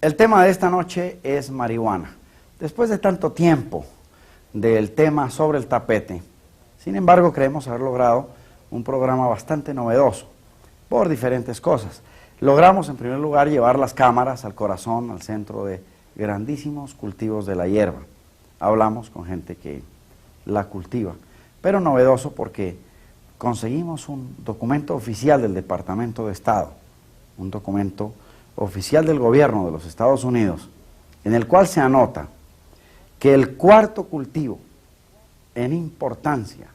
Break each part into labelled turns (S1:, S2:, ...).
S1: El tema de esta noche es marihuana. Después de tanto tiempo del tema sobre el tapete, sin embargo, creemos haber logrado un programa bastante novedoso por diferentes cosas. Logramos, en primer lugar, llevar las cámaras al corazón, al centro de grandísimos cultivos de la hierba. Hablamos con gente que la cultiva, pero novedoso porque conseguimos un documento oficial del Departamento de Estado, un documento oficial del gobierno de los Estados Unidos, en el cual se anota que el cuarto cultivo en importancia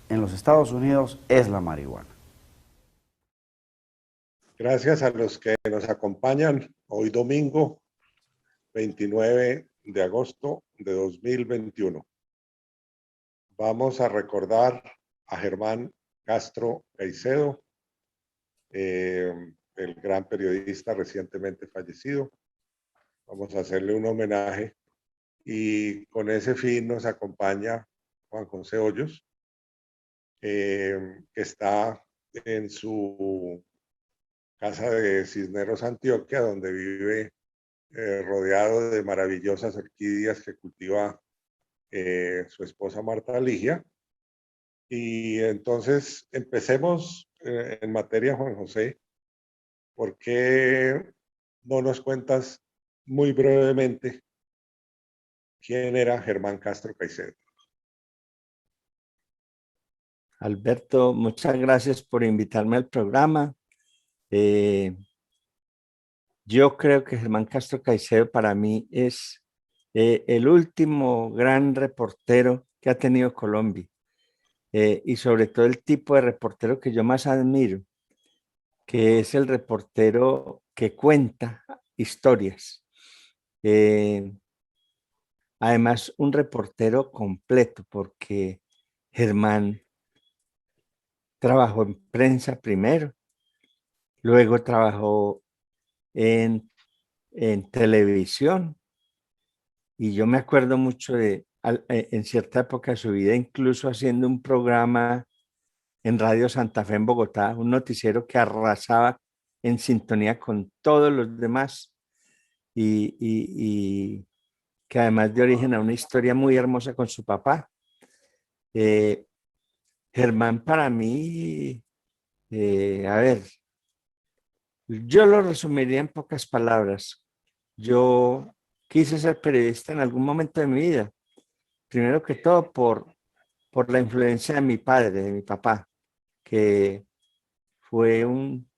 S1: en los Estados Unidos es la marihuana.
S2: Gracias a los que nos acompañan hoy domingo 29 de agosto de 2021. Vamos a recordar a Germán Castro Caicedo, el gran periodista recientemente fallecido. Vamos a hacerle un homenaje y con ese fin nos acompaña Juan José Hoyos, que está en su casa de Cisneros, Antioquia, donde vive rodeado de maravillosas orquídeas que cultiva su esposa Marta Ligia. Y entonces empecemos en materia, Juan José. ¿Por qué no nos cuentas muy brevemente quién era Germán Castro Caicedo?
S3: Alberto, muchas gracias por invitarme al programa. Yo creo que Germán Castro Caicedo para mí es el último gran reportero que ha tenido Colombia, y sobre todo el tipo de reportero que yo más admiro, que es el reportero que cuenta historias. Además, un reportero completo, porque Germán trabajó en prensa primero, luego trabajó en televisión, y yo me acuerdo mucho en cierta época de su vida, incluso haciendo un programa en Radio Santa Fe en Bogotá, un noticiero que arrasaba en sintonía con todos los demás, y que además de origen a una historia muy hermosa con su papá. Germán para mí, a ver, yo lo resumiría en pocas palabras. Yo quise ser periodista en algún momento de mi vida, primero que todo por la influencia de mi padre, de mi papá, que fue un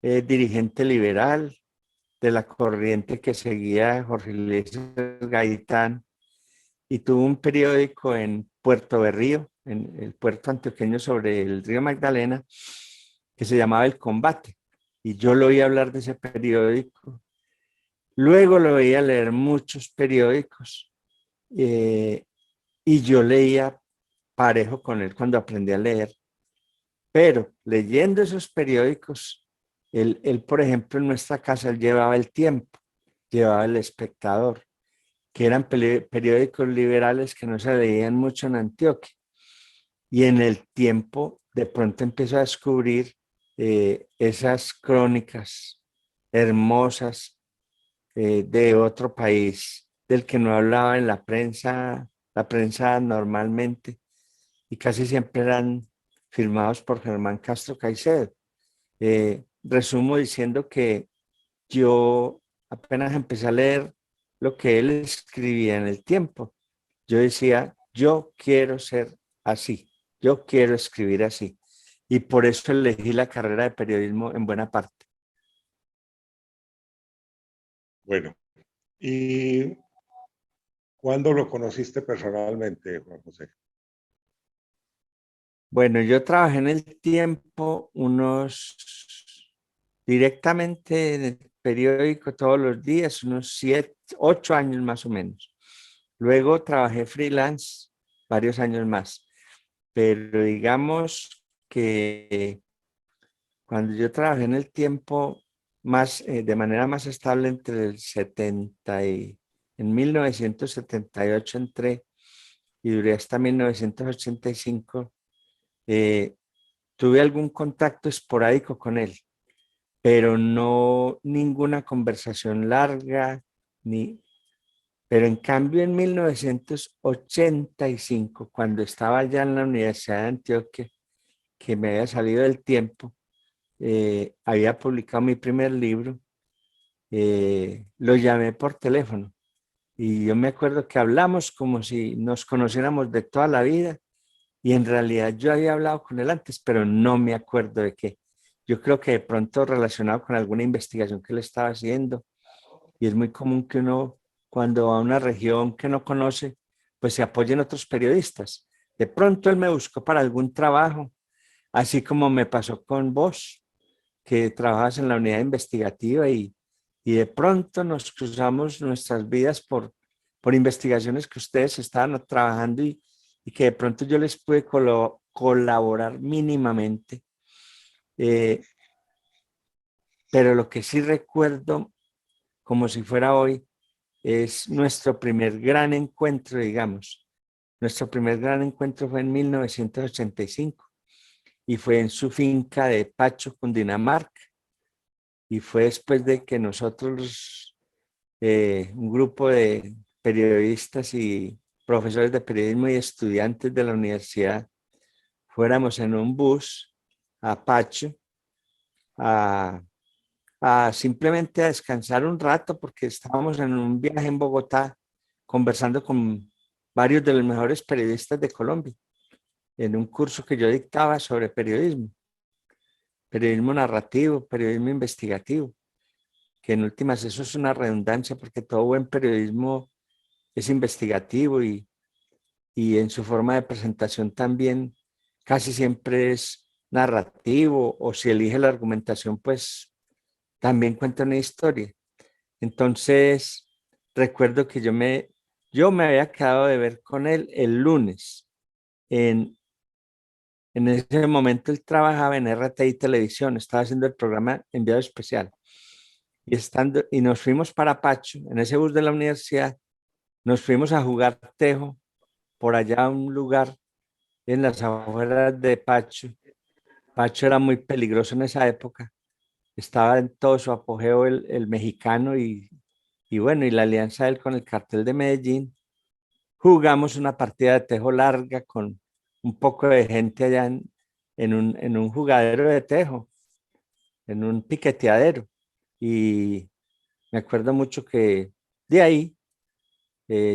S3: dirigente liberal de la corriente que seguía Jorge Luis Gaitán, y tuvo un periódico en Puerto Berrío, en el puerto antioqueño sobre el río Magdalena, que se llamaba El Combate, y yo lo oí hablar de ese periódico. Luego lo veía leer muchos periódicos, y yo leía parejo con él cuando aprendí a leer, pero leyendo esos periódicos, él, por ejemplo, en nuestra casa, él llevaba El Tiempo, llevaba El Espectador, que eran periódicos liberales que no se leían mucho en Antioquia. Y en El Tiempo, de pronto empezó a descubrir esas crónicas hermosas de otro país, del que no hablaba en la prensa normalmente, y casi siempre eran firmados por Germán Castro Caicedo. Resumo diciendo que yo apenas empecé a leer lo que él escribía en El Tiempo. Yo decía, yo quiero ser así, yo quiero escribir así. Y por eso elegí la carrera de periodismo en buena parte.
S2: Bueno, ¿y cuándo lo conociste personalmente, Juan José?
S3: Bueno, yo trabajé en El Tiempo directamente en el periódico todos los días, unos 7, 8 años más o menos. Luego trabajé freelance varios años más, pero digamos que cuando yo trabajé en El Tiempo de manera más estable en 1978 entré y duré hasta 1985, tuve algún contacto esporádico con él. pero no ninguna conversación larga, pero en cambio en 1985, cuando estaba ya en la Universidad de Antioquia, que me había salido del tiempo, había publicado mi primer libro, lo llamé por teléfono y yo me acuerdo que hablamos como si nos conociéramos de toda la vida y en realidad yo había hablado con él antes, pero no me acuerdo de qué. Yo creo que de pronto relacionado con alguna investigación que él estaba haciendo, y es muy común que uno cuando va a una región que no conoce, pues se apoye en otros periodistas. De pronto él me buscó para algún trabajo, así como me pasó con vos, que trabajas en la unidad investigativa y de pronto nos cruzamos nuestras vidas por investigaciones que ustedes estaban trabajando y que de pronto yo les pude colaborar mínimamente. Eh, pero lo que sí recuerdo, como si fuera hoy, es nuestro primer gran encuentro, digamos. Nuestro primer gran encuentro fue en 1985 y fue en su finca de Pacho, Cundinamarca. Y fue después de que nosotros, un grupo de periodistas y profesores de periodismo y estudiantes de la universidad, fuéramos en un bus a Pacho a, a simplemente a descansar un rato porque estábamos en un viaje en Bogotá conversando con varios de los mejores periodistas de Colombia en un curso que yo dictaba sobre periodismo, periodismo narrativo, periodismo investigativo, que en últimas eso es una redundancia porque todo buen periodismo es investigativo y en su forma de presentación también casi siempre es narrativo o si elige la argumentación pues también cuenta una historia. Entonces recuerdo que yo me había quedado de ver con él el lunes. En ese momento él trabajaba en RTI Televisión, estaba haciendo el programa Enviado Especial. Y nos fuimos para Pacho, en ese bus de la universidad, nos fuimos a jugar tejo por allá a un lugar en las afueras de Pacho. Pacho era muy peligroso en esa época. Estaba en todo su apogeo el mexicano y bueno, y la alianza de él con el cartel de Medellín. Jugamos una partida de tejo larga con un poco de gente allá en un jugadero de tejo, en un piqueteadero. Y me acuerdo mucho que de ahí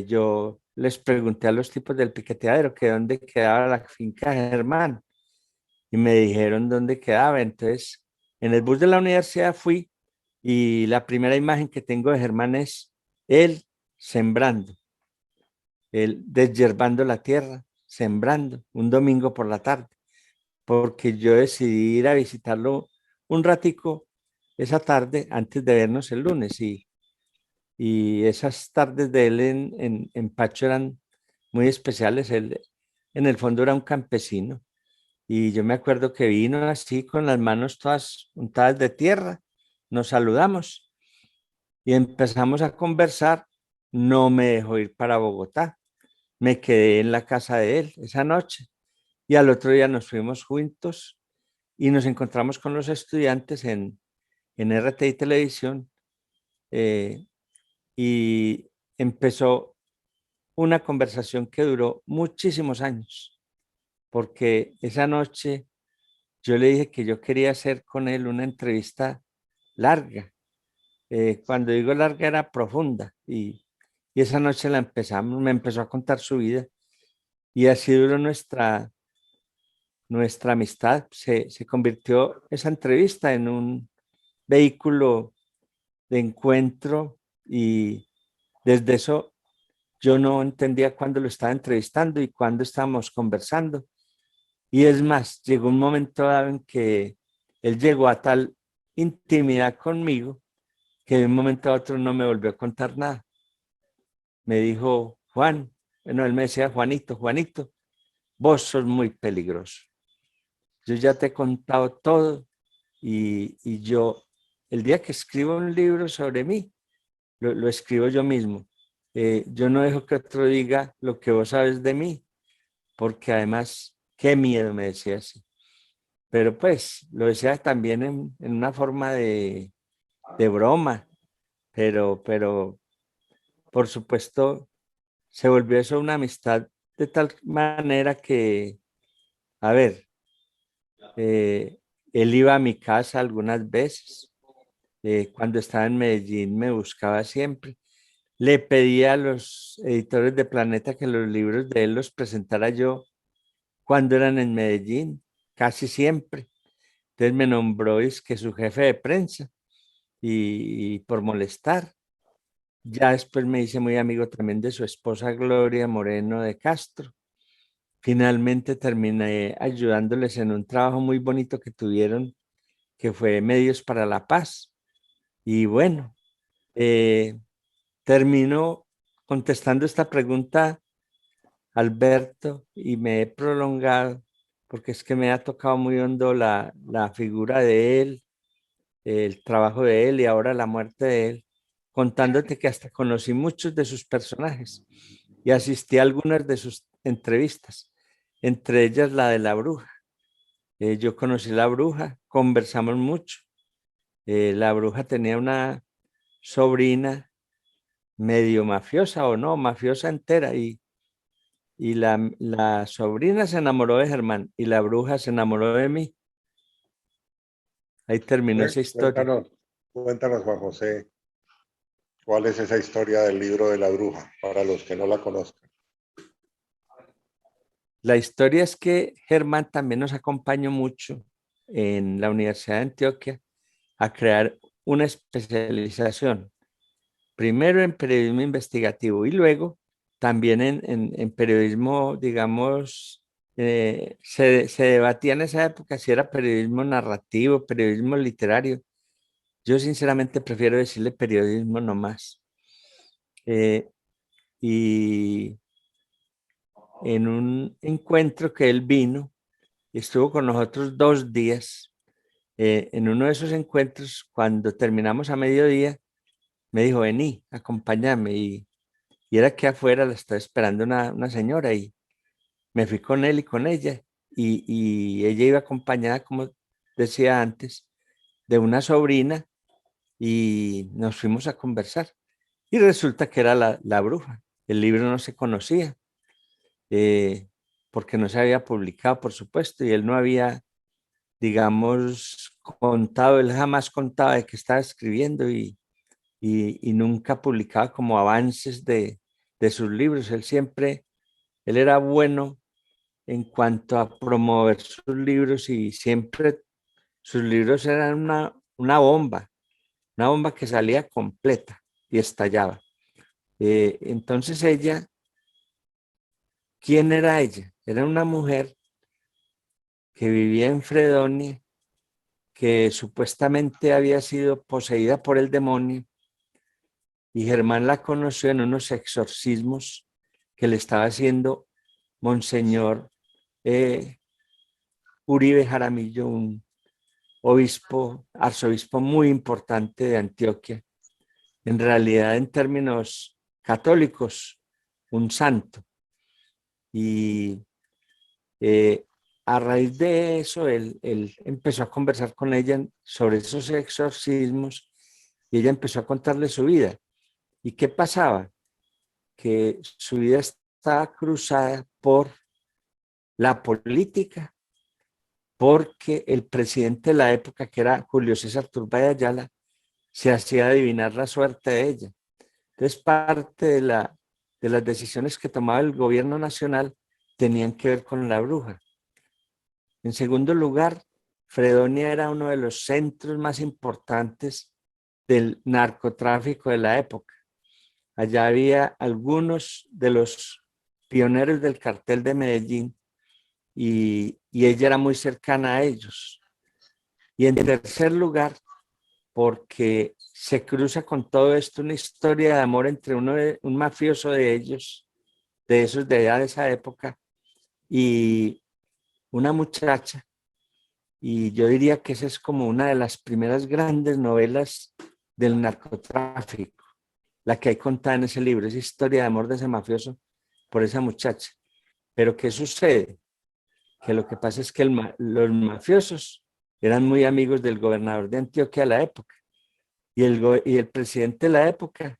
S3: yo les pregunté a los tipos del piqueteadero que dónde quedaba la finca de Germán y me dijeron dónde quedaba. Entonces, en el bus de la universidad fui y la primera imagen que tengo de Germán es él sembrando, él desyerbando la tierra, sembrando, un domingo por la tarde, porque yo decidí ir a visitarlo un ratico esa tarde antes de vernos el lunes y esas tardes de él en Pacho eran muy especiales. Él en el fondo era un campesino y yo me acuerdo que vino así con las manos todas untadas de tierra, nos saludamos y empezamos a conversar. No me dejó ir para Bogotá, me quedé en la casa de él esa noche y al otro día nos fuimos juntos y nos encontramos con los estudiantes en RTI Televisión eh, y empezó una conversación que duró muchísimos años, porque esa noche yo le dije que yo quería hacer con él una entrevista larga. Cuando digo larga era profunda y esa noche la empezamos, me empezó a contar su vida y así duró nuestra amistad. Se convirtió esa entrevista en un vehículo de encuentro y desde eso yo no entendía cuándo lo estaba entrevistando y cuándo estábamos conversando. Y es más, llegó un momento dado en que él llegó a tal intimidad conmigo que de un momento a otro no me volvió a contar nada. Me dijo, Juan, bueno, él me decía, Juanito, Juanito, vos sos muy peligroso. Yo ya te he contado todo y yo, el día que escribo un libro sobre mí, lo escribo yo mismo. Yo no dejo que otro diga lo que vos sabes de mí, porque además, qué miedo, me decía así. pero pues lo decía también en una forma de broma, pero por supuesto se volvió eso una amistad de tal manera que, a ver, eh, él iba a mi casa algunas veces, cuando estaba en Medellín me buscaba siempre. Le pedía a los editores de Planeta que los libros de él los presentara yo cuando eran en Medellín, casi siempre. Entonces me nombró es que su jefe de prensa y por molestar. Ya después me hice muy amigo también de su esposa Gloria Moreno de Castro. Finalmente terminé ayudándoles en un trabajo muy bonito que tuvieron, que fue Medios para la Paz. Y bueno, eh, termino contestando esta pregunta, Alberto, y me he prolongado porque es que me ha tocado muy hondo la figura de él, el trabajo de él y ahora la muerte de él, contándote que hasta conocí muchos de sus personajes y asistí a algunas de sus entrevistas, entre ellas la de la bruja. Yo conocí la bruja, conversamos mucho. La bruja tenía una sobrina medio mafiosa o no, mafiosa entera y la sobrina se enamoró de Germán y la bruja se enamoró de mí. Ahí terminó esa historia.
S2: Cuéntanos, Juan José, ¿cuál es esa historia del libro de la bruja para los que no la conozcan?
S3: La historia es que Germán también nos acompañó mucho en la Universidad de Antioquia a crear una especialización, primero en periodismo investigativo y luego también en periodismo, digamos, se debatía en esa época si era periodismo narrativo, periodismo literario. Yo sinceramente prefiero decirle periodismo nomás. Eh, y en un encuentro que él vino, estuvo con nosotros 2 días. En uno de esos encuentros, cuando terminamos a mediodía, me dijo, vení, acompáñame. Y era que afuera la estaba esperando una señora y me fui con él y con ella. Y ella iba acompañada, como decía antes, de una sobrina y nos fuimos a conversar. Y resulta que era la bruja. El libro no se conocía, eh, porque no se había publicado, por supuesto, y él no había, digamos, contado, él jamás contaba de qué estaba escribiendo y nunca publicaba como avances de sus libros. Él era bueno en cuanto a promover sus libros y siempre sus libros eran una bomba que salía completa y estallaba. Entonces ella, ¿quién era ella? Era una mujer que vivía en Fredonia, que supuestamente había sido poseída por el demonio y Germán la conoció en unos exorcismos que le estaba haciendo Monseñor Uribe Jaramillo, un arzobispo muy importante de Antioquia, en realidad en términos católicos, un santo. Y eh, a raíz de eso, él empezó a conversar con ella sobre esos exorcismos y ella empezó a contarle su vida. ¿Y qué pasaba? Que su vida estaba cruzada por la política, porque el presidente de la época, que era Julio César Turbay Ayala, se hacía adivinar la suerte de ella. Entonces, parte de las decisiones que tomaba el gobierno nacional tenían que ver con la bruja. En segundo lugar, Fredonia era uno de los centros más importantes del narcotráfico de la época. Allá había algunos de los pioneros del cartel de Medellín y ella era muy cercana a ellos. Y en tercer lugar, porque se cruza con todo esto una historia de amor entre un mafioso de ellos, de esos de allá de esa época, y una muchacha. Y yo diría que esa es como una de las primeras grandes novelas del narcotráfico, la que hay contada en ese libro, esa historia de amor de ese mafioso por esa muchacha. Pero ¿qué sucede? que lo que pasa es que los mafiosos eran muy amigos del gobernador de Antioquia a la época, y el presidente de la época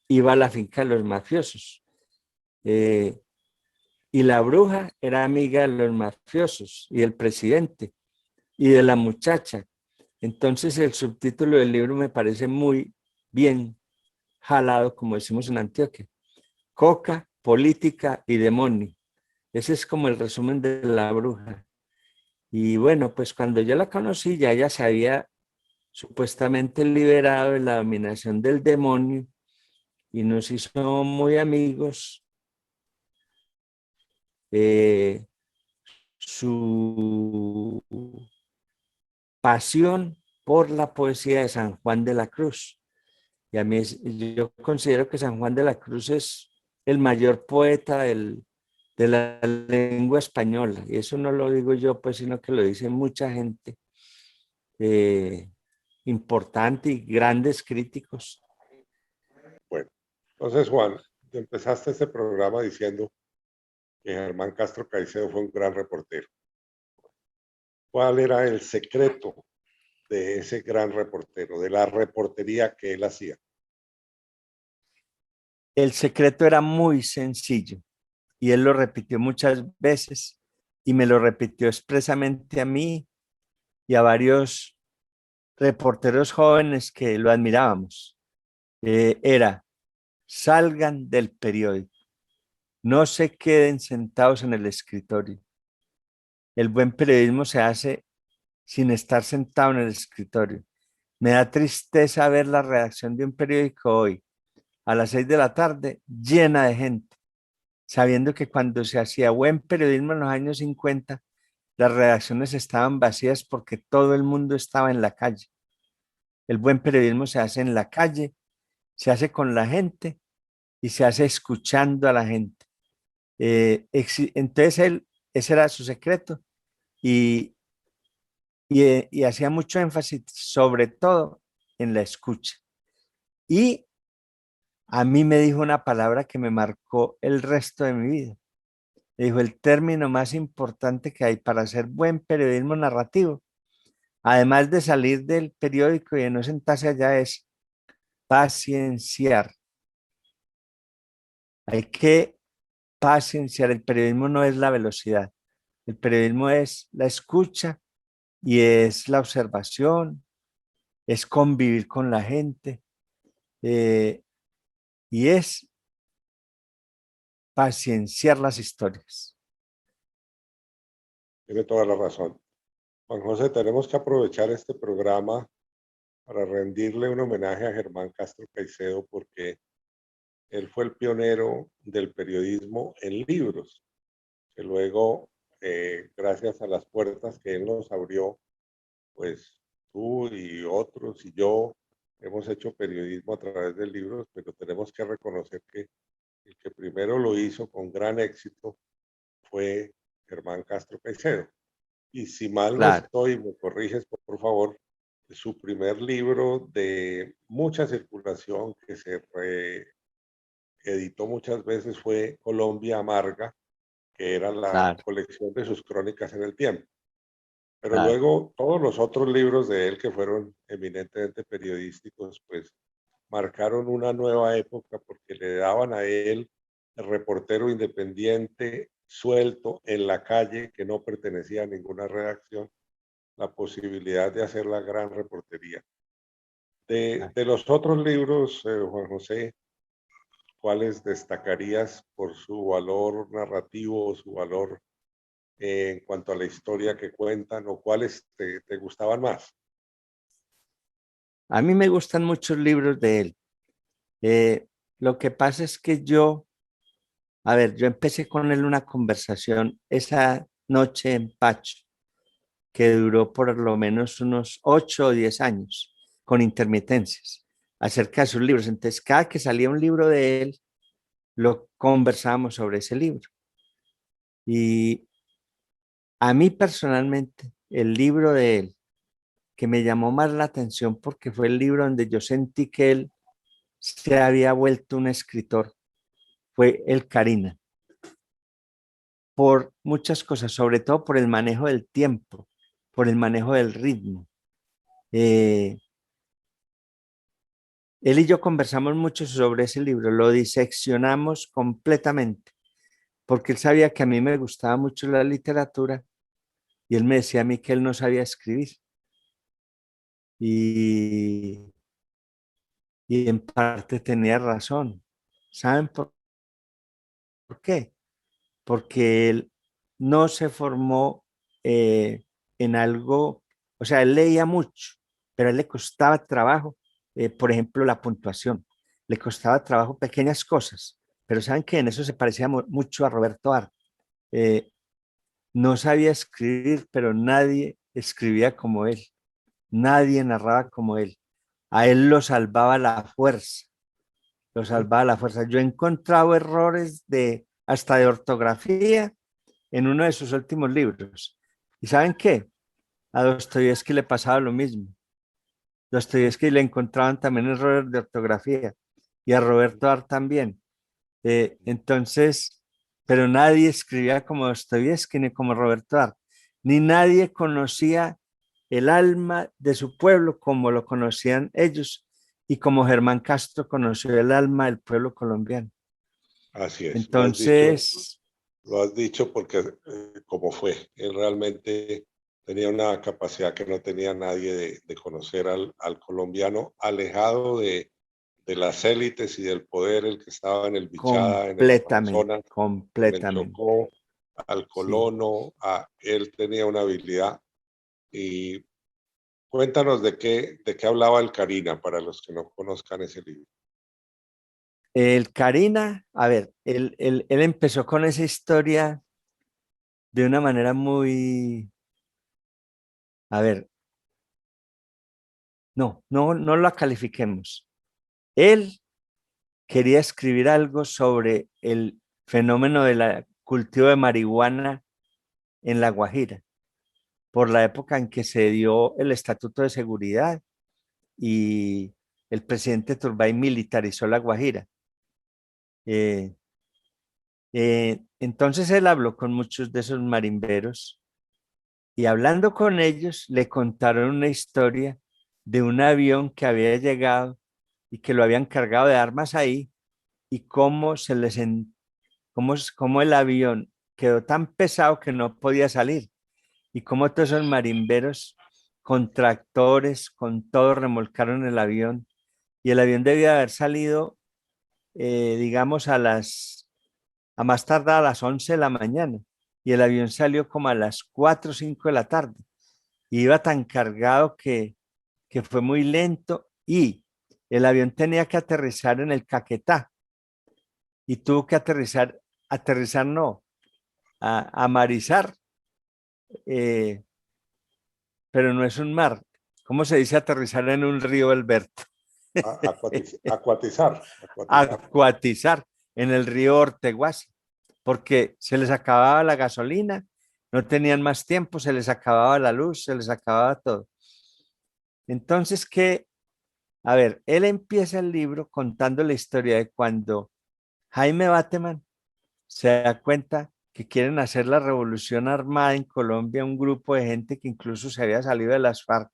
S3: iba a la finca de los mafiosos. Y la bruja era amiga de los mafiosos y del presidente y de la muchacha. Entonces el subtítulo del libro me parece muy bien jalado, como decimos en Antioquia: Coca, política y demonio. Ese es como el resumen de la bruja. Y bueno, pues cuando yo la conocí, ya ella se había supuestamente liberado de la dominación del demonio y nos hizo muy amigos. Su pasión por la poesía de San Juan de la Cruz. Y a mí yo considero que San Juan de la Cruz es el mayor poeta de la lengua española. Y eso no lo digo yo, pues, sino que lo dice mucha gente importante y grandes críticos.
S2: Bueno, entonces Juan, tú empezaste este programa diciendo que Germán Castro Caicedo fue un gran reportero. ¿Cuál era el secreto de ese gran reportero, de la reportería que él hacía?
S3: El secreto era muy sencillo y él lo repitió muchas veces y me lo repitió expresamente a mí y a varios reporteros jóvenes que lo admirábamos. Era: salgan del periódico, no se queden sentados en el escritorio. El buen periodismo se hace sin estar sentado en el escritorio. Me da tristeza ver la redacción de un periódico hoy a las 6 de la tarde llena de gente, sabiendo que cuando se hacía buen periodismo en los años 50, las redacciones estaban vacías porque todo el mundo estaba en la calle. El buen periodismo se hace en la calle, se hace con la gente y se hace escuchando a la gente. Entonces ese era su secreto y, y hacía mucho énfasis sobre todo en la escucha. Y a mí me dijo una palabra que me marcó el resto de mi vida. Me dijo: el término más importante que hay para hacer buen periodismo narrativo, además de salir del periódico y de no sentarse allá, es pacienciar. Hay que pacienciar. El periodismo no es la velocidad. El periodismo es la escucha y es la observación, es convivir con la gente y es pacienciar las historias.
S2: Tiene toda la razón. Juan José, tenemos que aprovechar este programa para rendirle un homenaje a Germán Castro Caicedo porque él fue el pionero del periodismo en libros, que luego, gracias a las puertas que él nos abrió, pues tú y otros y yo hemos hecho periodismo a través de libros, pero tenemos que reconocer que el que primero lo hizo con gran éxito fue Germán Castro Caicedo. Y si mal no
S3: Claro,
S2: estoy, me corriges por favor, su primer libro de mucha circulación que se reeditó muchas veces fue Colombia Amarga, que era la
S3: claro,
S2: colección de sus crónicas en el tiempo. Pero
S3: claro.
S2: luego todos los otros libros de él que fueron eminentemente periodísticos, pues marcaron una nueva época porque le daban a él, el reportero independiente, suelto en la calle, que no pertenecía a ninguna redacción, la posibilidad de hacer la gran reportería. De los otros libros, Juan José, ¿cuáles destacarías por su valor narrativo o su valor en cuanto a la historia que cuentan o cuáles te gustaban más?
S3: A mí me gustan muchos libros de él. Lo que pasa es que yo empecé con él una conversación esa noche en Pacho, que duró por lo menos unos 8 o 10 años, con intermitencias, acerca de sus libros. Entonces, cada que salía un libro de él, lo conversábamos sobre ese libro. Y a mí personalmente, el libro de él, que me llamó más la atención porque fue el libro donde yo sentí que él se había vuelto un escritor, fue El Carina. por muchas cosas, sobre todo por el manejo del tiempo, por el manejo del ritmo. Él y yo conversamos mucho sobre ese libro, lo diseccionamos completamente, porque él sabía que a mí me gustaba mucho la literatura y él me decía a mí que él no sabía escribir. Y, y en parte tenía razón. ¿Saben por qué? Porque él no se formó en algo, o sea, él leía mucho, pero a él le costaba trabajo, por ejemplo, la puntuación, le costaba trabajo pequeñas cosas, pero saben que en eso se parecía mucho a Roberto Art. Eh, no sabía escribir, pero nadie escribía como él, nadie narraba como él. A él lo salvaba la fuerza, lo salvaba la fuerza. Yo he encontrado errores de hasta de ortografía en uno de sus últimos libros. ¿Y saben qué? A Dostoyevsky le pasaba lo mismo. Dostoyevsky le encontraban también errores de ortografía y a Roberto Art también. Entonces, pero nadie escribía como Dostoyevsky ni como Roberto Art, ni nadie conocía el alma de su pueblo como lo conocían ellos y como Germán Castro conoció el alma del pueblo colombiano.
S2: Así es,
S3: Entonces,
S2: lo has dicho porque como fue, él realmente tenía una capacidad que no tenía nadie de conocer al colombiano, alejado de las élites y del poder, el que estaba en el Bichada, en el
S3: completamente,
S2: Amazonas, en el
S3: completamente.
S2: Chocó, al
S3: Sí.
S2: colono, él tenía una habilidad. Y cuéntanos de qué hablaba el Karina, para los que no conozcan ese libro.
S3: El Karina, a ver, él empezó con esa historia de una manera muy, a ver, no la califiquemos. Él quería escribir algo sobre el fenómeno del cultivo de marihuana en La Guajira, por la época en que se dio el Estatuto de Seguridad y el presidente Turbay militarizó La Guajira. Eh, entonces él habló con muchos de esos marimberos y hablando con ellos le contaron una historia de un avión que había llegado y que lo habían cargado de armas ahí y cómo cómo el avión quedó tan pesado que no podía salir y cómo todos esos marimberos con tractores, con todo, remolcaron el avión y el avión debía haber salido, digamos, a más tardar a las 11 de la mañana y el avión salió como a las 4 o 5 de la tarde. Y iba tan cargado que fue muy lento y el avión tenía que aterrizar en el Caquetá y tuvo que aterrizar no, a Marizar, eh, pero no es un mar. ¿Cómo se dice aterrizar en un río, Alberto?
S2: Acuatizar.
S3: Acuatizar en el río Orteguasi, porque se les acababa la gasolina, no tenían más tiempo, se les acababa la luz, se les acababa todo. Entonces, ¿qué? A ver, él empieza el libro contando la historia de cuando Jaime Bateman se da cuenta que quieren hacer la revolución armada en Colombia, un grupo de gente que incluso se había salido de las FARC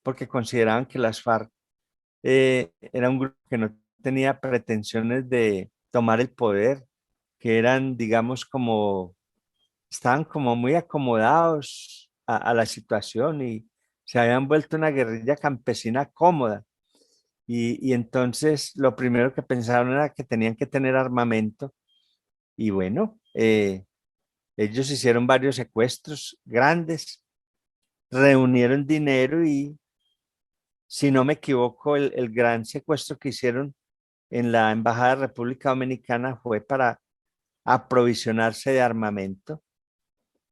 S3: porque consideraban que las FARC era un grupo que no tenía pretensiones de tomar el poder, que eran, digamos, como, estaban como muy acomodados a la situación y se habían vuelto una guerrilla campesina cómoda. Y entonces lo primero que pensaron era que tenían que tener armamento y bueno, ellos hicieron varios secuestros grandes, reunieron dinero y, si no me equivoco, el gran secuestro que hicieron en la Embajada de República Dominicana fue para aprovisionarse de armamento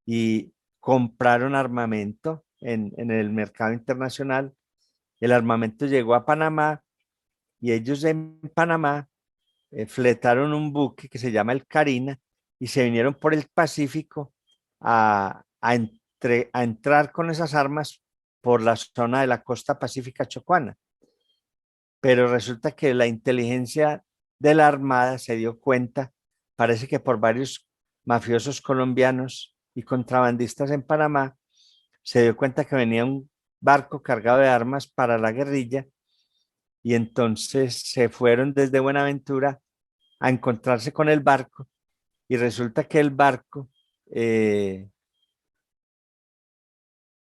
S3: y compraron armamento en el mercado internacional. El armamento llegó a Panamá y ellos en Panamá fletaron un buque que se llama el Carina y se vinieron por el Pacífico a entrar con esas armas por la zona de la costa pacífica chocuana. Pero resulta que la inteligencia de la Armada se dio cuenta, parece que por varios mafiosos colombianos y contrabandistas en Panamá, se dio cuenta que venía un barco cargado de armas para la guerrilla y entonces se fueron desde Buenaventura a encontrarse con el barco y resulta que el barco,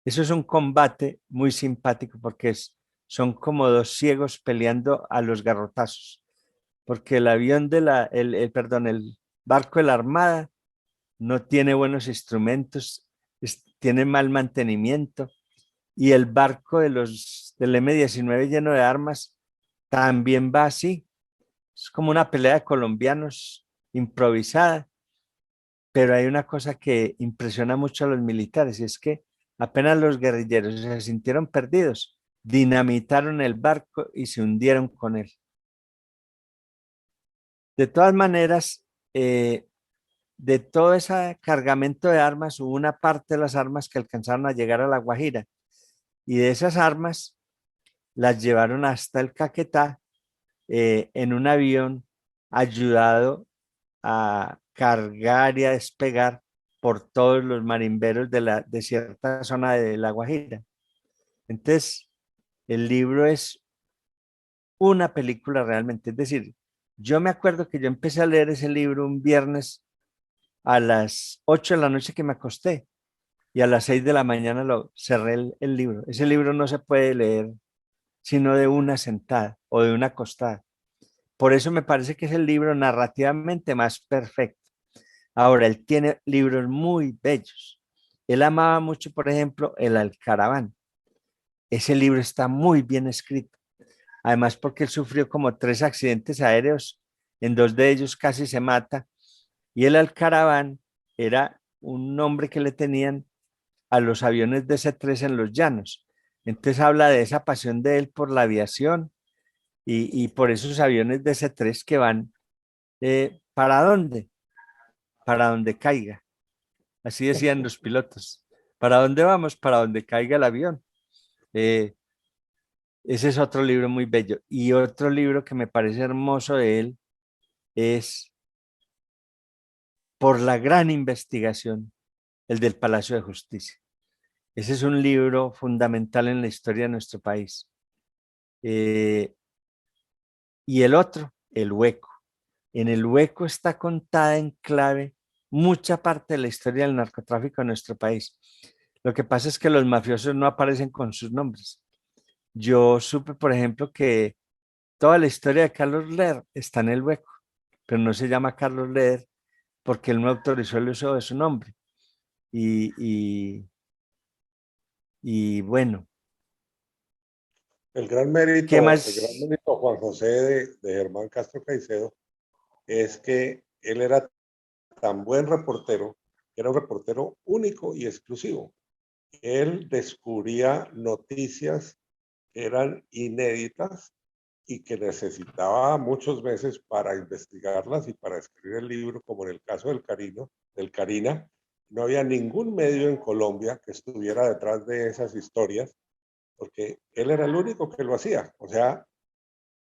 S3: eso es un combate muy simpático porque son como dos ciegos peleando a los garrotazos, porque el avión de perdón, el barco de la Armada no tiene buenos instrumentos, tiene mal mantenimiento y el barco del M-19 lleno de armas también va así. Es como una pelea de colombianos improvisada, pero hay una cosa que impresiona mucho a los militares y es que apenas los guerrilleros se sintieron perdidos, dinamitaron el barco y se hundieron con él. De todas maneras, de todo ese cargamento de armas, hubo una parte de las armas que alcanzaron a llegar a La Guajira y de esas armas las llevaron hasta el Caquetá en un avión ayudado a cargar y a despegar por todos los marimberos de cierta zona de La Guajira. Entonces, el libro es una película realmente. Es decir, yo me acuerdo que yo empecé a leer ese libro un viernes a las 8 de la noche que me acosté y a las 6 de la mañana lo cerré el libro. Ese libro no se puede leer sino de una sentada o de una acostada. Por eso me parece que es el libro narrativamente más perfecto. Ahora, él tiene libros muy bellos. Él amaba mucho, por ejemplo, El Alcaraván. Ese libro está muy bien escrito. Además, porque él sufrió como 3 accidentes aéreos, en 2 de ellos casi se mata. Y el Alcaraván era un nombre que le tenían a los aviones DC-3 en los llanos. Entonces habla de esa pasión de él por la aviación y por esos aviones DC-3 que van, ¿para dónde? Para donde caiga. Así decían los pilotos. ¿Para dónde vamos? Para donde caiga el avión. Eh, Ese es otro libro muy bello. Y otro libro que me parece hermoso de él es Por la gran investigación, el del Palacio de Justicia. Ese es un libro fundamental en la historia de nuestro país. Y el otro, El Hueco. En El Hueco está contada en clave mucha parte de la historia del narcotráfico en nuestro país. Lo que pasa es que los mafiosos no aparecen con sus nombres. Yo supe, por ejemplo, que toda la historia de Carlos Leder está en El Hueco, pero no se llama Carlos Leder porque él no autorizó el uso de su nombre. Y, y, y bueno, ¿qué
S2: El gran
S3: más?
S2: mérito, Juan José, de Germán Castro Caicedo, es que él era tan buen reportero, que era un reportero único y exclusivo. Él descubría noticias que eran inéditas y que necesitaba muchos meses para investigarlas y para escribir el libro, como en el caso del Carina. No había ningún medio en Colombia que estuviera detrás de esas historias, porque él era el único que lo hacía. O sea,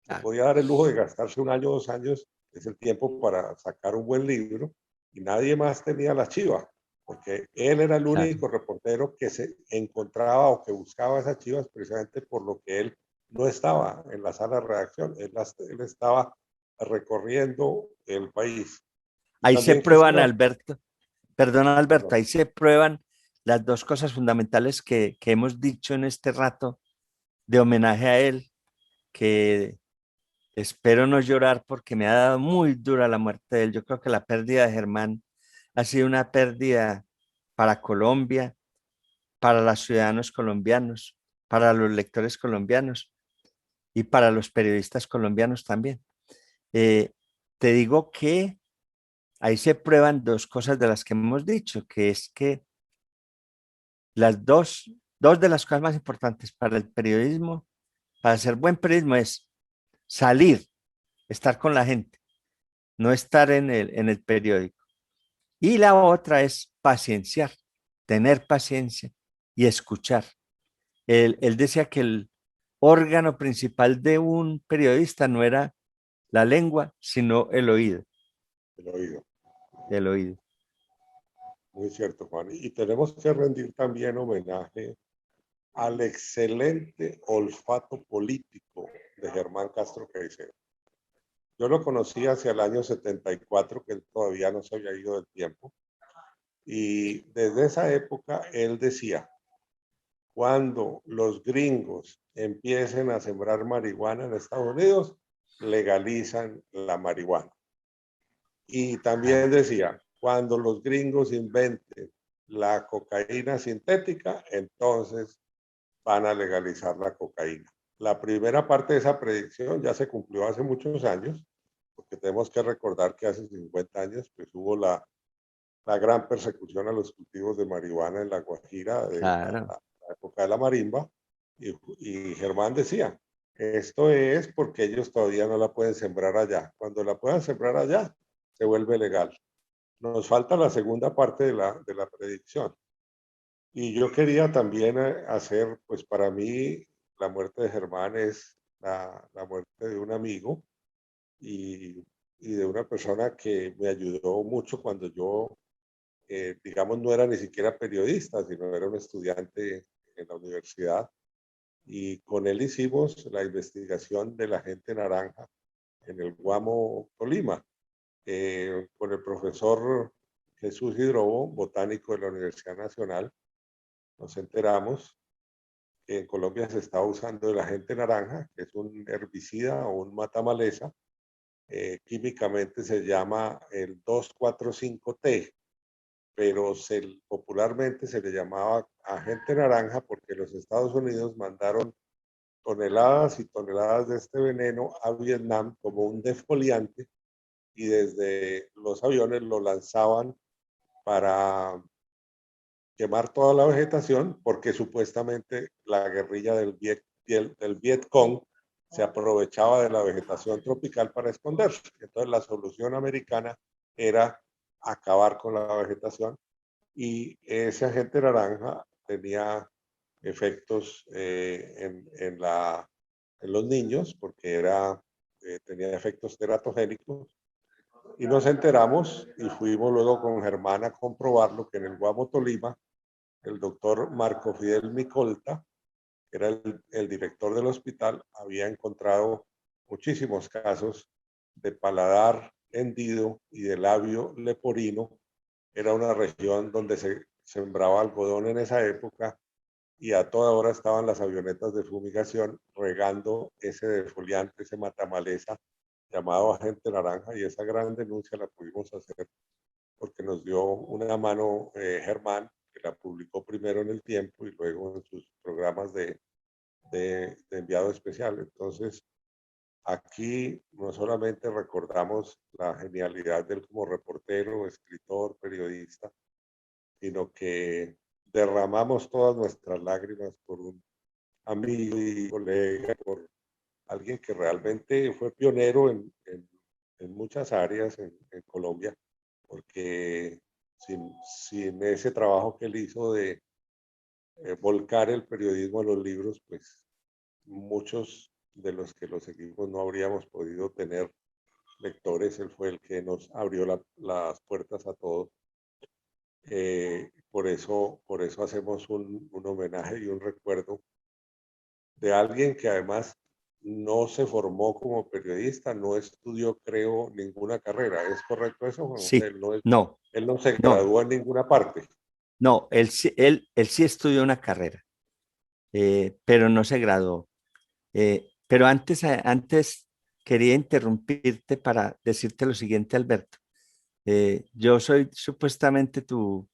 S2: se
S3: Ah,
S2: podía dar el lujo de gastarse 1 año, 2 años, es el tiempo para sacar un buen libro, y nadie más tenía la chiva, porque él era el
S3: claro.
S2: único reportero que se encontraba o que buscaba esas chivas precisamente por lo que él no estaba en la sala de redacción, él estaba recorriendo el país. Y
S3: Ahí se
S2: también
S3: prueban,
S2: quisiera,
S3: Alberto, perdona, Alberto,
S2: perdón,
S3: ahí se prueban las dos cosas fundamentales que hemos dicho en este rato de homenaje a él, que espero no llorar porque me ha dado muy dura la muerte de él. Yo creo que la pérdida de Germán ha sido una pérdida para Colombia, para los ciudadanos colombianos, para los lectores colombianos y para los periodistas colombianos también. Eh, Te digo que ahí se prueban dos cosas de las que hemos dicho, que es que las dos de las cosas más importantes para el periodismo, para hacer buen periodismo es salir, estar con la gente, no estar en el periódico. Y la otra es pacienciar, tener paciencia y escuchar. Él decía que el órgano principal de un periodista no era la lengua, sino el oído,
S2: el oído.
S3: el oído.
S2: muy cierto, Juan. Y tenemos que rendir también homenaje al excelente olfato político de Germán Castro Caicedo. Yo lo conocí hacia el año 74, que él todavía no se había ido del tiempo. Y desde esa época él decía, cuando los gringos empiecen a sembrar marihuana en Estados Unidos, legalizan la marihuana. Y también decía, cuando los gringos inventen la cocaína sintética, entonces van a legalizar la cocaína. La primera parte de esa predicción ya se cumplió hace muchos años, porque tenemos que recordar que hace 50 años pues, hubo la gran persecución a los cultivos de marihuana en La Guajira, de
S3: Claro.
S2: la época de la marimba, y Germán decía, esto es porque ellos todavía no la pueden sembrar allá. Cuando la puedan sembrar allá, se vuelve legal. Nos falta la segunda parte de la predicción. Y yo quería también hacer, pues para mí, la muerte de Germán es la muerte de un amigo y de una persona que me ayudó mucho cuando yo, digamos, no era ni siquiera periodista, sino era un estudiante en la universidad. Y con él hicimos la investigación de la gente naranja en el Guamo, Tolima, con el profesor Jesús Hidrobo, botánico de la Universidad Nacional. Nos enteramos que en Colombia se está usando el agente naranja, que es un herbicida o un matamaleza. Químicamente se llama el 2,4,5-T, pero popularmente se le llamaba agente naranja porque los Estados Unidos mandaron toneladas y toneladas de este veneno a Vietnam como un defoliante y desde los aviones lo lanzaban para quemar toda la vegetación porque supuestamente la guerrilla del Vietcong se aprovechaba de la vegetación tropical para esconderse. Entonces la solución americana era acabar con la vegetación y ese agente naranja tenía efectos en los niños porque tenía efectos teratogénicos y nos enteramos y fuimos luego con Germán a comprobarlo que en el Guamo, Tolima, el doctor Marco Fidel Micolta, que era el director del hospital, había encontrado muchísimos casos de paladar hendido y de labio leporino. Era una región donde se sembraba algodón en esa época y a toda hora estaban las avionetas de fumigación regando ese defoliante, ese matamaleza llamado agente naranja, y esa gran denuncia la pudimos hacer porque nos dio una mano Germán, que la publicó primero en El Tiempo y luego en sus programas de enviado especial. Entonces, aquí no solamente recordamos la genialidad de él como reportero, escritor, periodista, sino que derramamos todas nuestras lágrimas por un amigo y colega, por alguien que realmente fue pionero en muchas áreas en Colombia, porque sin ese trabajo que él hizo de volcar el periodismo a los libros, pues muchos de los que lo seguimos no habríamos podido tener lectores. Él fue el que nos abrió las puertas a todos. Por eso hacemos un homenaje y un recuerdo de alguien que además no se formó como periodista, no estudió, creo, ninguna carrera. ¿Es correcto eso, Juan José?
S3: Sí, no,
S2: Él no se
S3: no,
S2: graduó en ninguna parte.
S3: no, él sí estudió una carrera, pero no se graduó. Pero antes quería interrumpirte para decirte lo siguiente, Alberto. Yo soy supuestamente tu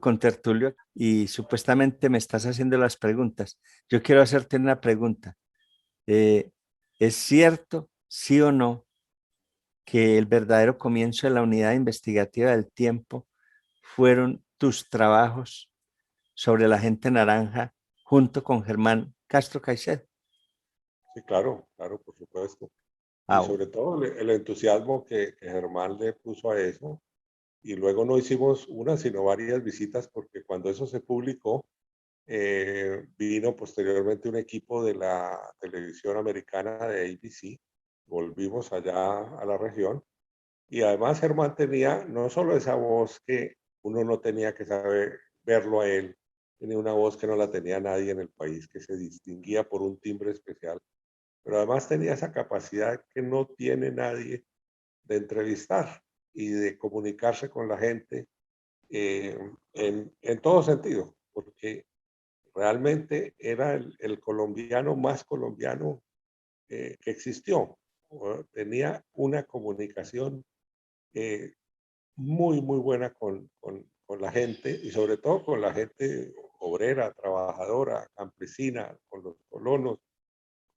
S3: contertulio y supuestamente me estás haciendo las preguntas. Yo quiero hacerte una pregunta. ¿Es cierto, sí o no, que el verdadero comienzo de la unidad investigativa del Tiempo fueron tus trabajos sobre la gente naranja junto con Germán Castro Caicedo?
S2: Sí, claro, claro, por supuesto. Y
S3: Ah,
S2: sobre todo el entusiasmo que Germán le puso a eso. Y luego no hicimos una, sino varias visitas, porque cuando eso se publicó, vino posteriormente un equipo de la televisión americana de ABC. Volvimos allá a la región. Y además Germán tenía no solo esa voz que uno no tenía que saber verlo a él. Tenía una voz que no la tenía nadie en el país, que se distinguía por un timbre especial, pero además tenía esa capacidad que no tiene nadie de entrevistar y de comunicarse con la gente en todo sentido, porque realmente era el colombiano más colombiano que existió. Tenía una comunicación eh, muy buena con la gente y sobre todo con la gente obrera, trabajadora, campesina, con los colonos,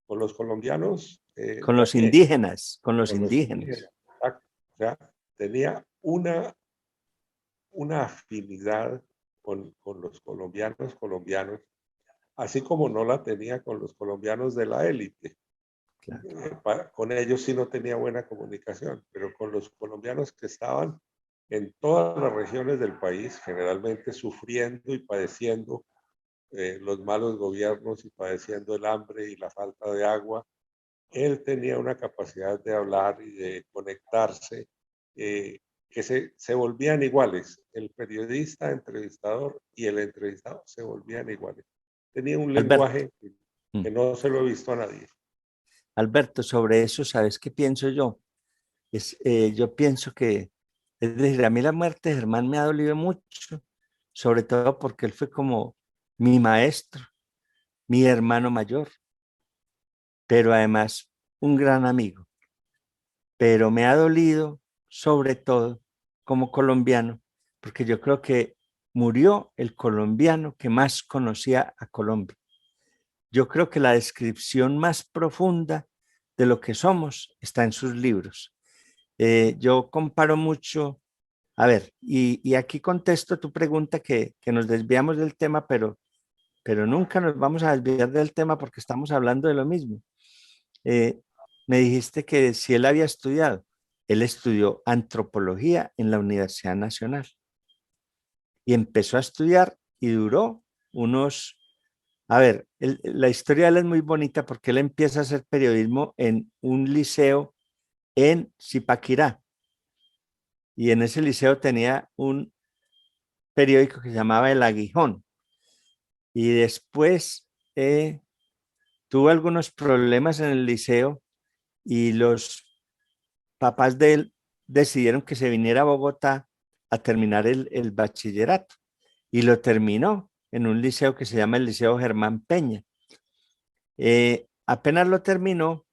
S2: con los colombianos
S3: Con
S2: de a
S3: los
S2: pie,
S3: indígenas, con los
S2: con los
S3: indígenas.
S2: indígenas. O sea, tenía una afinidad con los colombianos, así como no la tenía con los colombianos de la élite.
S3: Claro.
S2: Con ellos sí no tenía buena comunicación, pero con los colombianos que estaban en todas las regiones del país, generalmente sufriendo y padeciendo los malos gobiernos y padeciendo el hambre y la falta de agua, él tenía una capacidad de hablar y de conectarse que se volvían iguales. El periodista, entrevistador y el entrevistado se volvían iguales. Tenía un
S3: Alberto,
S2: lenguaje que no se lo he visto a nadie.
S3: Alberto, sobre eso, ¿sabes qué pienso yo? Yo pienso que, es decir, a mí la muerte de Germán me ha dolido mucho, sobre todo porque él fue como mi maestro, mi hermano mayor, pero además un gran amigo. Pero me ha dolido sobre todo como colombiano, porque yo creo que murió el colombiano que más conocía a Colombia. Yo creo que la descripción más profunda de lo que somos está en sus libros. Yo comparo mucho, a ver, y aquí contesto tu pregunta que nos desviamos del tema, pero nunca nos vamos a desviar del tema porque estamos hablando de lo mismo. Eh, Me dijiste que si él había estudiado, él estudió antropología en la Universidad Nacional y empezó a estudiar y duró unos, a ver, la historia de él es muy bonita porque él empieza a hacer periodismo en un liceo en Zipaquirá y en ese liceo tenía un periódico que se llamaba El Aguijón y después tuvo algunos problemas en el liceo y los papás de él decidieron que se viniera a Bogotá a terminar el bachillerato y lo terminó en un liceo que se llama el Liceo Germán Peña. Apenas lo terminó,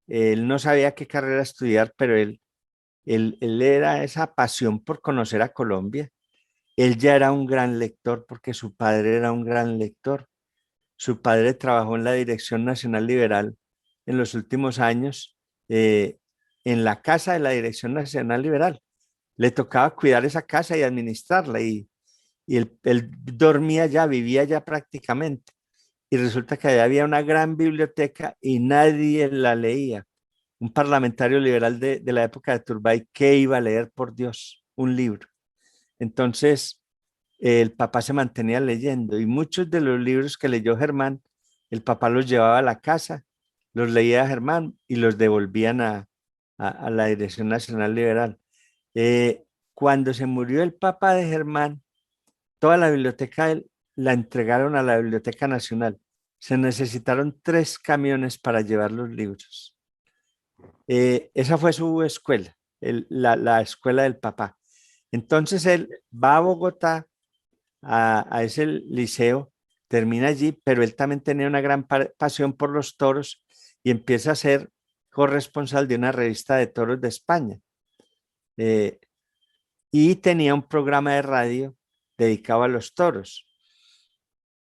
S3: él no sabía qué carrera estudiar, pero él era esa pasión por conocer a Colombia. Él ya era un gran lector porque su padre era un gran lector. Su padre trabajó en la Dirección Nacional Liberal en los últimos años, en la casa de la Dirección Nacional Liberal. Le tocaba cuidar esa casa y administrarla y él dormía ya, vivía ya prácticamente. Y resulta que allá había una gran biblioteca y nadie la leía. Un parlamentario liberal de la época de Turbay, ¿qué iba a leer, por Dios? Un libro. Entonces, el papá se mantenía leyendo y muchos de los libros que leyó Germán, el papá los llevaba a la casa, los leía a Germán y los devolvían a la Dirección Nacional Liberal. Cuando se murió el papá de Germán, toda la biblioteca la entregaron a la Biblioteca Nacional. Se necesitaron 3 camiones para llevar los libros. Esa fue su escuela, la escuela del papá. Entonces él va a Bogotá, a ese liceo, termina allí, pero él también tenía una gran pasión por los toros y empieza a ser corresponsal de una revista de toros de España. Y tenía un programa de radio dedicado a los toros.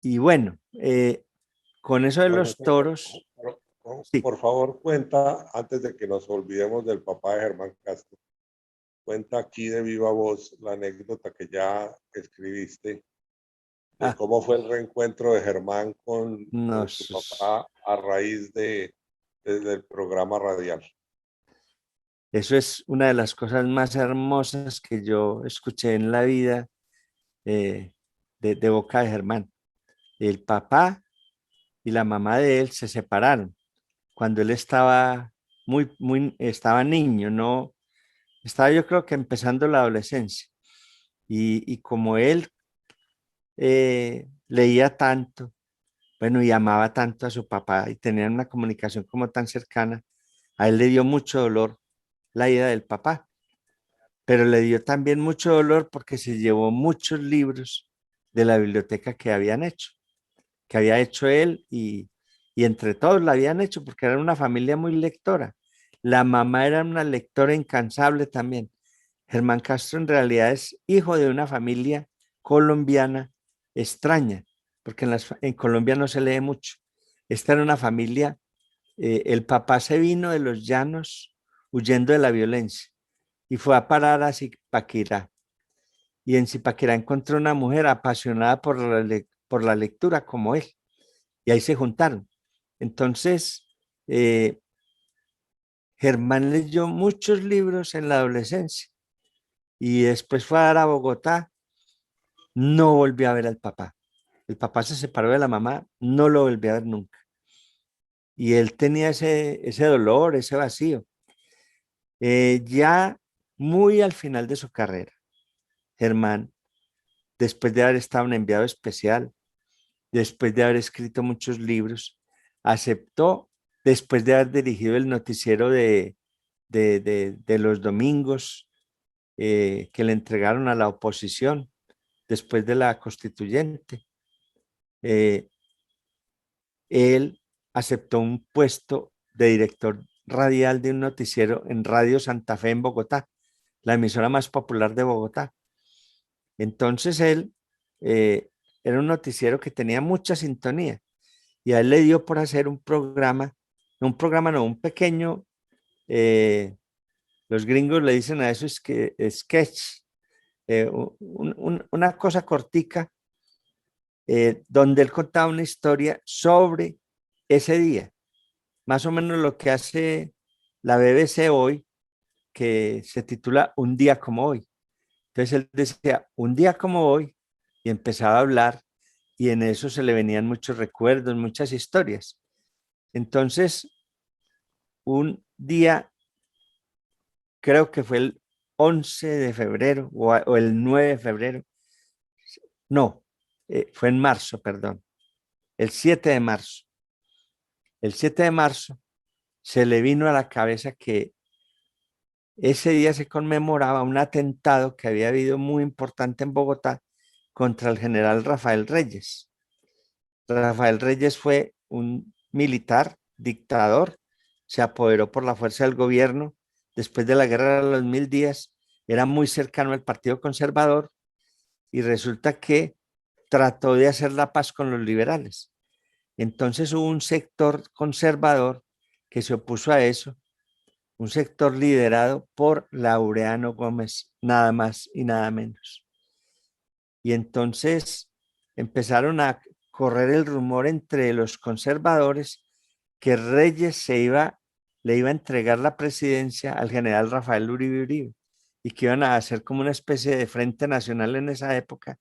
S3: Y bueno, con eso de
S2: Bueno,
S3: los toros, sí.
S2: por favor, cuenta, antes de que nos olvidemos del papá de Germán Castro, cuenta aquí de viva voz la anécdota que ya escribiste de
S3: Ah,
S2: cómo fue el reencuentro de Germán con su
S3: nos,
S2: papá a raíz del programa radial.
S3: eso es una de las cosas más hermosas que yo escuché en la vida, de boca de Germán. El papá y la mamá de él se separaron cuando él estaba estaba niño, no, estaba yo creo que empezando la adolescencia. y como él leía tanto, bueno, y amaba tanto a su papá y tenían una comunicación como tan cercana, a él le dio mucho dolor la ida del papá, pero le dio también mucho dolor porque se llevó muchos libros de la biblioteca que había hecho él y entre todos la habían hecho porque eran una familia muy lectora. La mamá era una lectora incansable también. Germán Castro en realidad es hijo de una familia colombiana extraña, porque en Colombia no se lee mucho. Esta era una familia, el papá se vino de los llanos huyendo de la violencia y fue a parar a Zipaquirá. Y en Zipaquirá encontró una mujer apasionada por la lectura como él. Y ahí se juntaron. Entonces, eh, Germán leyó muchos libros en la adolescencia y después fue a dar a Bogotá, no volvió a ver al papá. El papá se separó de la mamá, no lo volvió a ver nunca. Y él tenía ese dolor, ese vacío. Ya muy al final de su carrera, Germán, después de haber estado en enviado especial, después de haber escrito muchos libros, aceptó, después de haber dirigido el noticiero de los domingos que le entregaron a la oposición después de la constituyente, eh, él aceptó un puesto de director radial de un noticiero en Radio Santa Fe en Bogotá, la emisora más popular de Bogotá. Entonces él era un noticiero que tenía mucha sintonía y a él le dio por hacer un pequeño, los gringos le dicen a eso es que sketch, una cosa cortica donde él contaba una historia sobre ese día, más o menos lo que hace la BBC hoy, que se titula Un día como hoy. Entonces él decía, un día como hoy, y empezaba a hablar, y en eso se le venían muchos recuerdos, muchas historias. Entonces, un día, creo que fue el 11 de febrero o el 9 de febrero, no, fue en marzo, perdón, el 7 de marzo. El 7 de marzo se le vino a la cabeza que ese día se conmemoraba un atentado que había habido muy importante en Bogotá contra el general Rafael Reyes. Rafael Reyes fue un militar, dictador, se apoderó por la fuerza del gobierno después de la guerra de los 1000 días, era muy cercano al Partido Conservador y resulta que trató de hacer la paz con los liberales. Entonces hubo un sector conservador que se opuso a eso, un sector liderado por Laureano Gómez, nada más y nada menos. Y entonces empezaron a correr el rumor entre los conservadores que Reyes le iba a entregar la presidencia al general Rafael Uribe Uribe y que iban a hacer como una especie de frente nacional en esa época.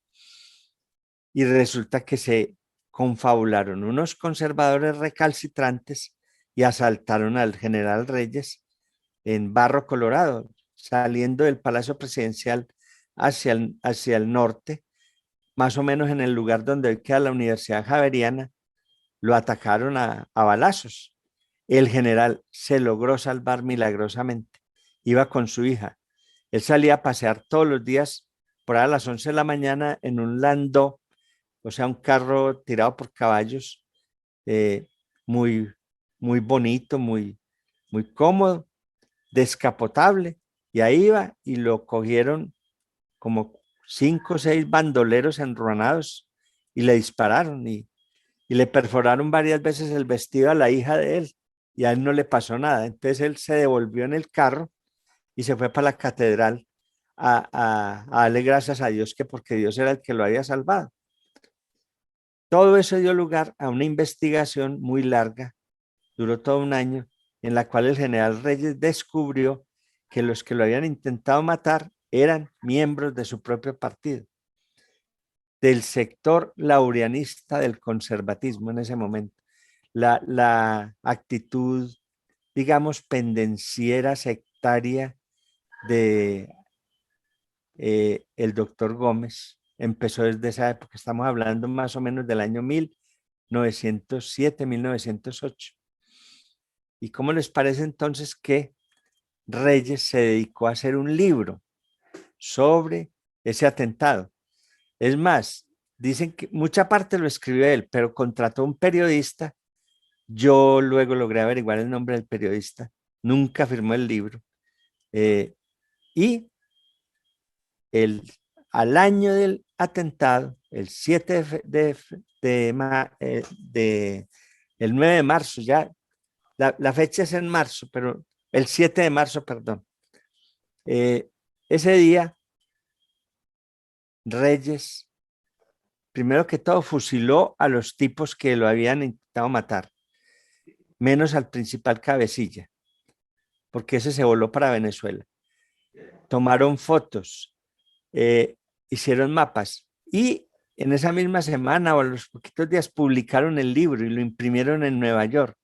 S3: Y resulta que se confabularon unos conservadores recalcitrantes y asaltaron al general Reyes en Barro Colorado, saliendo del Palacio Presidencial hacia el norte, más o menos en el lugar donde hoy queda la Universidad Javeriana, lo atacaron a balazos. El general se logró salvar milagrosamente. Iba con su hija. Él salía a pasear todos los días por ahí a las 11 de la mañana en un landó, o sea, un carro tirado por caballos, eh, muy, muy bonito, muy cómodo, descapotable. Y ahí iba y lo cogieron como 5 o 6 bandoleros enruanados y le dispararon y le perforaron varias veces el vestido a la hija de él y a él no le pasó nada. Entonces él se devolvió en el carro y se fue para la catedral a darle gracias a Dios que porque Dios era el que lo había salvado. Todo eso dio lugar a una investigación muy larga, duró todo un año, en la cual el general Reyes descubrió que los que lo habían intentado matar eran miembros de su propio partido, del sector laureanista del conservatismo en ese momento. La actitud, digamos, pendenciera, sectaria de el doctor Gómez empezó desde esa época, estamos hablando más o menos del año 1907, 1908. ¿Y cómo les parece entonces que Reyes se dedicó a hacer un libro sobre ese atentado? Es más, dicen que mucha parte lo escribió él, pero contrató a un periodista. Yo luego logré averiguar el nombre del periodista, nunca firmó el libro. Y al año del atentado, el 7 el 9 de marzo, ya la fecha es en marzo, pero el 7 de marzo, perdón. Ese día, Reyes, primero que todo, fusiló a los tipos que lo habían intentado matar, menos al principal cabecilla, porque ese se voló para Venezuela. Tomaron fotos, hicieron mapas y en esa misma semana o a los poquitos días publicaron el libro y lo imprimieron en Nueva York.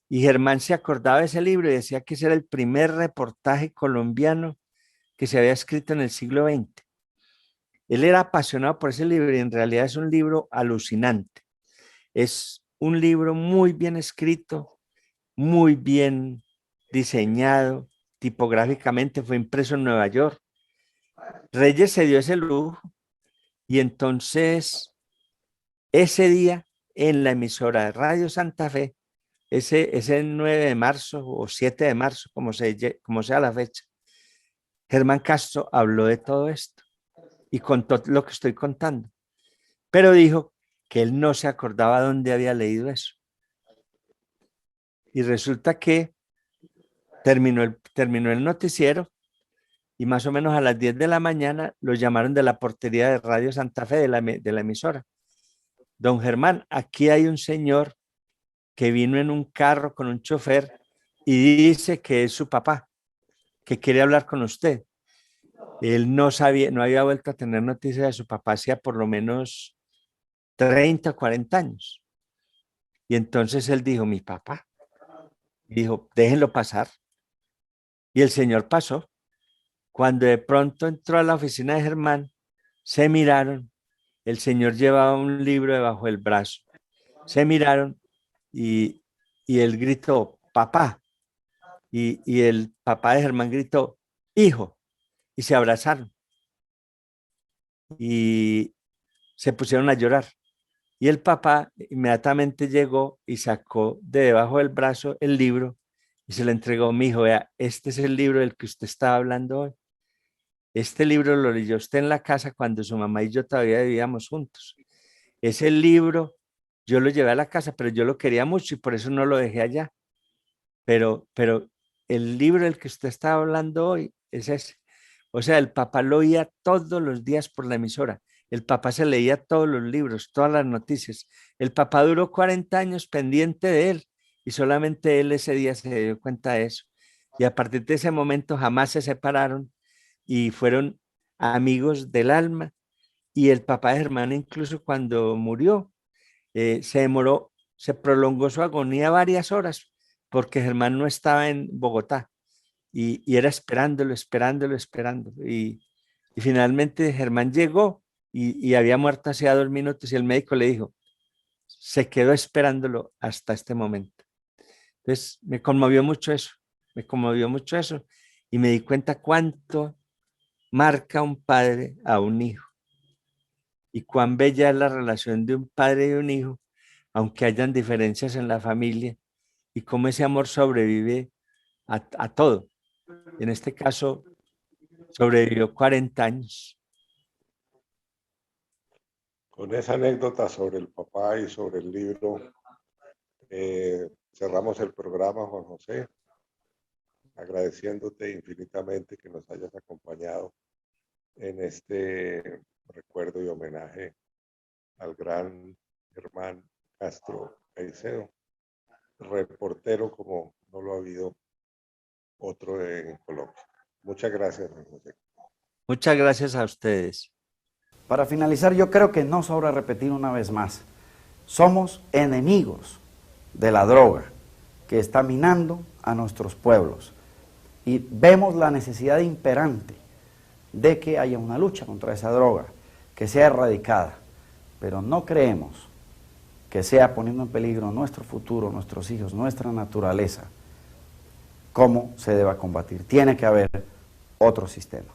S3: Y Germán se acordaba de ese libro y decía que ese era el primer reportaje colombiano que se había escrito en el siglo XX. Él era apasionado por ese libro y en realidad es un libro alucinante. Es un libro muy bien escrito, muy bien diseñado, tipográficamente, fue impreso en Nueva York. Reyes se dio ese lujo y entonces ese día en la emisora de Radio Santa Fe, ese 9 de marzo o 7 de marzo, como sea la fecha, Germán Castro habló de todo esto y contó lo que estoy contando, pero dijo que él no se acordaba dónde había leído eso. Y resulta que terminó el noticiero y más o menos a las 10 de la mañana lo llamaron de la portería de Radio Santa Fe de la emisora. Don Germán, aquí hay un señor que vino en un carro con un chofer y dice que es su papá, que quiere hablar con usted. Él no había vuelto a tener noticia de su papá hacía por lo menos 30, 40 años. Y entonces él dijo, mi papá. Y dijo, déjenlo pasar. Y el señor pasó. Cuando de pronto entró a la oficina de Germán, se miraron. El señor llevaba un libro debajo del brazo. Se miraron y él gritó, papá. Y el papá de Germán gritó, hijo. Y se abrazaron. Y se pusieron a llorar. Y el papá inmediatamente llegó y sacó de debajo del brazo el libro y se lo entregó. Mi hijo, vea, este es el libro del que usted estaba hablando hoy. Este libro lo leyó usted en la casa cuando su mamá y yo todavía vivíamos juntos. Ese libro yo lo llevé a la casa, pero yo lo quería mucho y por eso no lo dejé allá. Pero el libro del que usted estaba hablando hoy es ese. O sea, el papá lo oía todos los días por la emisora. El papá se leía todos los libros, todas las noticias. El papá duró 40 años pendiente de él y solamente él ese día se dio cuenta de eso. Y a partir de ese momento jamás se separaron y fueron amigos del alma. Y el papá de Germán incluso cuando murió, se prolongó su agonía varias horas porque Germán no estaba en Bogotá y era esperándolo. Y finalmente Germán llegó y había muerto hacía 2 minutos y el médico le dijo, se quedó esperándolo hasta este momento. Entonces me conmovió mucho eso y me di cuenta cuánto marca un padre a un hijo y cuán bella es la relación de un padre y un hijo, aunque hayan diferencias en la familia, y cómo ese amor sobrevive a todo. En este caso, sobrevivió 40 años.
S2: Con esa anécdota sobre el papá y sobre el libro, cerramos el programa, Juan José, agradeciéndote infinitamente que nos hayas acompañado en este recuerdo y homenaje al gran Germán Castro Caicedo, reportero como no lo ha habido otro en Colombia. Muchas gracias, Juan José.
S3: Muchas gracias a ustedes.
S1: Para finalizar, yo creo que no sobra repetir una vez más, somos enemigos de la droga que está minando a nuestros pueblos y vemos la necesidad imperante de que haya una lucha contra esa droga, que sea erradicada, pero no creemos que sea poniendo en peligro nuestro futuro, nuestros hijos, nuestra naturaleza, cómo se deba combatir. Tiene que haber otros sistemas.